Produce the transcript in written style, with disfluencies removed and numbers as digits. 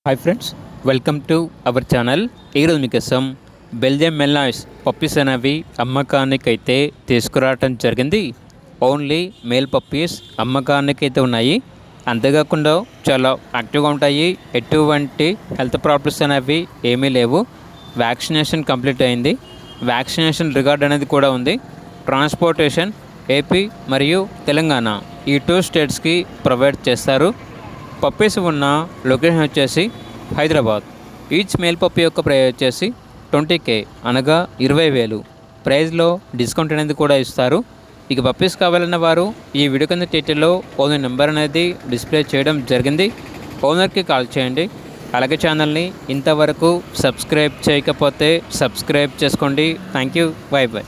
Hi friends, welcome to our channel. ఈరోజు మీకోసం Belgium మెల్నాయిస్ puppies అనేవి అమ్మకానికి అయితే తీసుకురావటం జరిగింది. ఓన్లీ మేల్ పప్పీస్ అమ్మకానికి అయితే ఉన్నాయి. అంతేకాకుండా చాలా యాక్టివ్గా ఉంటాయి. ఎటువంటి హెల్త్ ప్రాబ్లమ్స్ అనేవి ఏమీ లేవు. వ్యాక్సినేషన్ కంప్లీట్ అయింది. వ్యాక్సినేషన్ రికార్డ్ అనేది కూడా ఉంది. ట్రాన్స్పోర్టేషన్ ఏపీ మరియు తెలంగాణ ఈ 2 స్టేట్స్కి ప్రొవైడ్ చేస్తారు. పప్పీస్ ఉన్న లొకేషన్ వచ్చేసి హైదరాబాద్. ఈచ్ మేల్ పప్పీ యొక్క ప్రైస్ వచ్చేసి 20K అనగా 20,000. ప్రైస్లో డిస్కౌంట్ అనేది కూడా ఇస్తారు. ఇక పప్పీస్ కావాలన్న వారు ఈ వీడియో కింద టైటిల్లో ఓనర్ నెంబర్ అనేది డిస్ప్లే చేయడం జరిగింది. ఓనర్కి కాల్ చేయండి. అలాగే ఛానల్ని ఇంతవరకు సబ్స్క్రైబ్ చేయకపోతే సబ్స్క్రైబ్ చేసుకోండి. Thank you. By by.